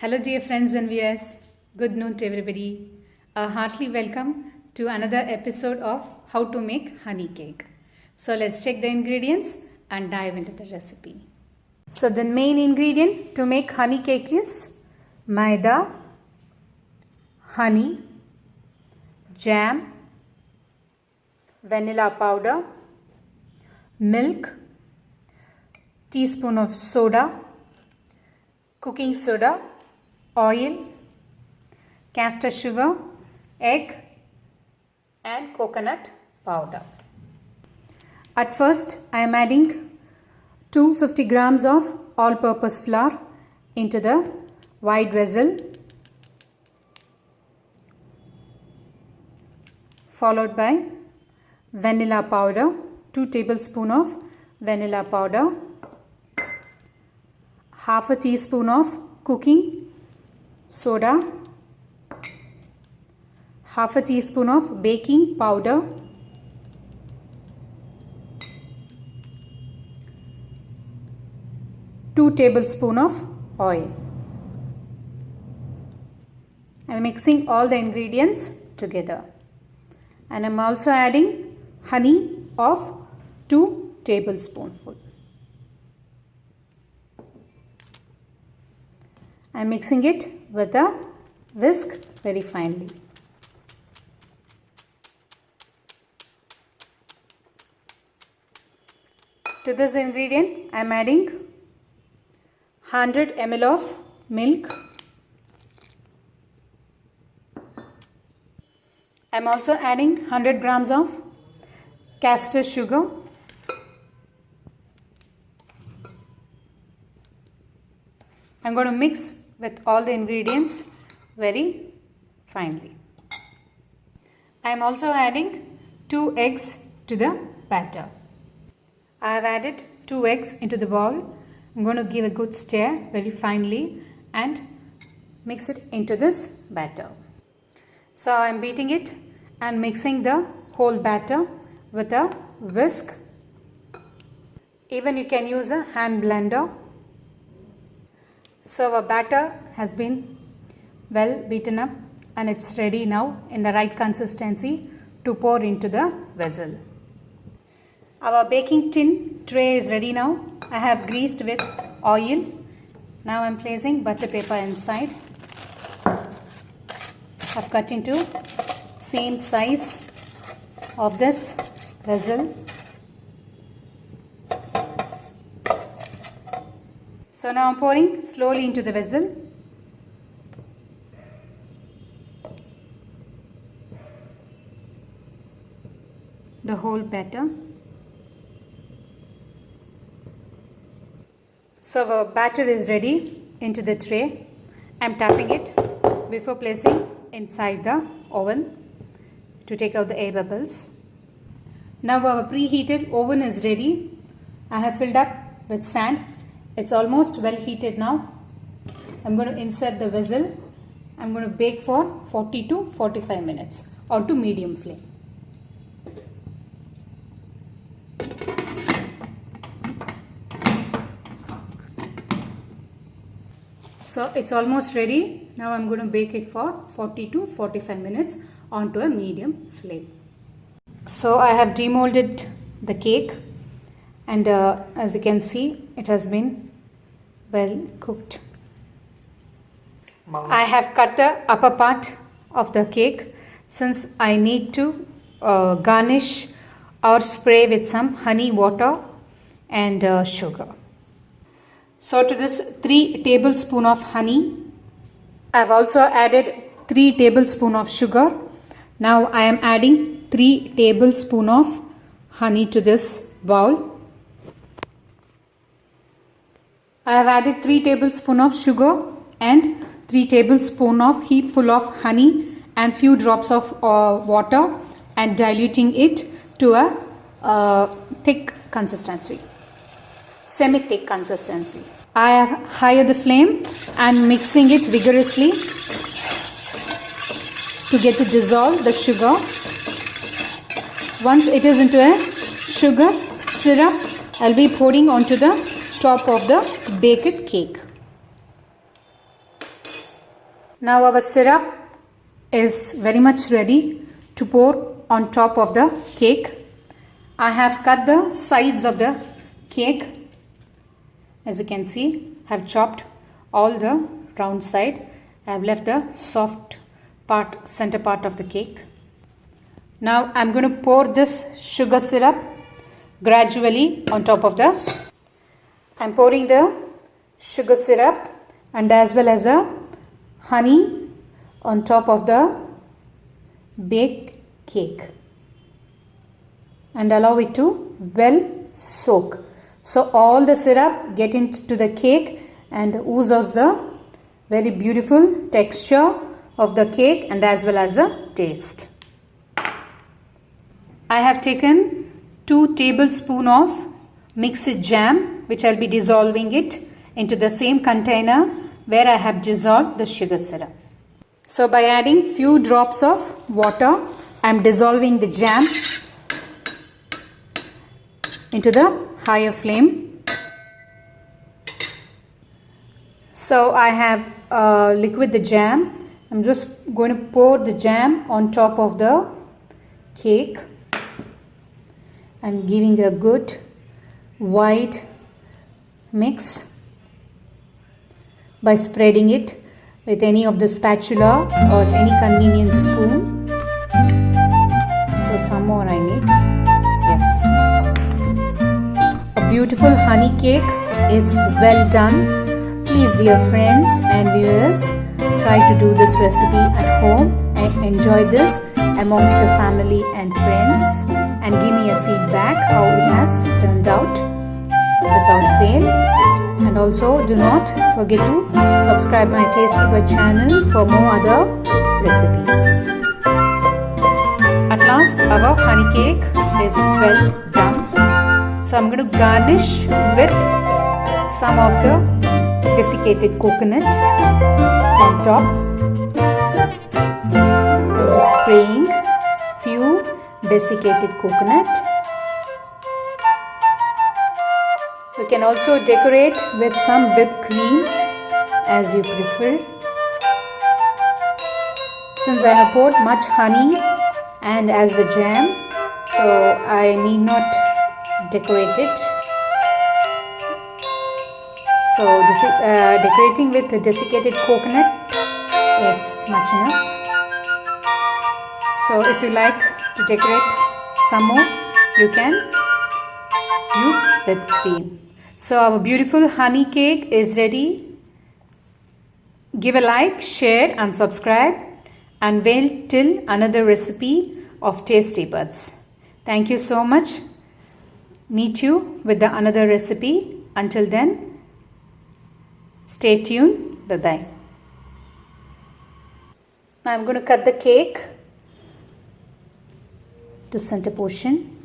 Hello dear friends and viewers, good noon to everybody. A heartily welcome to another episode of How to Make Honey Cake. So let's check the ingredients and dive into the recipe. So the main ingredient to make honey cake is maida, honey, jam, vanilla powder, milk, teaspoon of soda, cooking soda, oil, castor sugar, egg and coconut powder. At first I am adding 250 grams of all-purpose flour into the wide vessel, followed by vanilla powder, 2 tablespoons of vanilla powder, half a teaspoon of cooking soda, half a teaspoon of baking powder, two tablespoons of oil. I am mixing all the ingredients together, and I am also adding honey of 2 tablespoonfuls. I am mixing it with a whisk very finely. To this ingredient I am adding 100 ml of milk. I am also adding 100 grams of castor sugar, I am going to mix with all the ingredients very finely. I am also adding 2 eggs to the batter. I have added 2 eggs into the bowl. I am going to give a good stir very finely and mix it into this batter. So I am beating it and mixing the whole batter with a whisk. Even you can use a hand blender. So our batter has been well beaten up and it's ready now in the right consistency to pour into the vessel. Our baking tin tray is ready now. I have greased with oil. Now I am placing butter paper inside. I have cut into same size of this vessel. So now I am pouring slowly into the vessel. The whole batter. So our batter is ready into the tray. I am tapping it before placing inside the oven to take out the air bubbles. Now our preheated oven is ready. I have filled up with sand. It's almost well heated now. I'm going to insert the vessel. I'm going to bake for 40 to 45 minutes or to medium flame. So it's almost ready. Now I'm going to bake it for 40 to 45 minutes onto a medium flame. So I have demolded the cake. And as you can see, it has been well cooked. I have cut the upper part of the cake since I need to garnish or spray with some honey water and sugar. So to this 3 tablespoons of honey, I have also added 3 tablespoons of sugar. Now I am adding 3 tablespoons of honey to this bowl. I have added 3 tablespoons of sugar and 3 tablespoons of heap full of honey and few drops of water and diluting it to a thick consistency, semi-thick consistency. I have higher the flame and mixing it vigorously to get to dissolve the sugar. Once it is into a sugar syrup, I will be pouring onto the top of the baked cake. Now our syrup is very much ready to pour on top of the cake. I have cut the sides of the cake. As you can see, I have chopped all the round side. I have left the soft part, center part of the cake. Now I am going to pour this sugar syrup gradually on top of the. I am pouring the sugar syrup and as well as the honey on top of the baked cake and allow it to well soak. So all the syrup get into the cake and ooze out the very beautiful texture of the cake and as well as the taste. I have taken 2 tablespoons of mixed jam, which I will be dissolving it into the same container where I have dissolved the sugar syrup. So by adding few drops of water, I am dissolving the jam into the higher flame. So I have liquid the jam. I am just going to pour the jam on top of the cake and giving a good wide mix by spreading it with any of the spatula or any convenient spoon. So some more I need. Yes. A beautiful honey cake is well done. Please, dear friends and viewers, try to do this recipe at home and enjoy this amongst your family and friends and give me a feedback how it has turned out without fail. And also do not forget to subscribe my Tasty Bud channel for more other recipes. At last our honey cake is well done. So I am going to garnish with some of the desiccated coconut on top. Spraying few desiccated coconut. You can also decorate with some whipped cream as you prefer. Since I have poured much honey and as the jam, so I need not decorate it. So decorating with the desiccated coconut is much enough. So if you like to decorate some more, you can use whipped cream. So our beautiful honey cake is ready. Give a like, share and subscribe and wait till another recipe of Tasty Buds. Thank you so much. Meet you with the another recipe. Until then, stay tuned. Bye-bye. Now I'm going to cut the cake to center portion.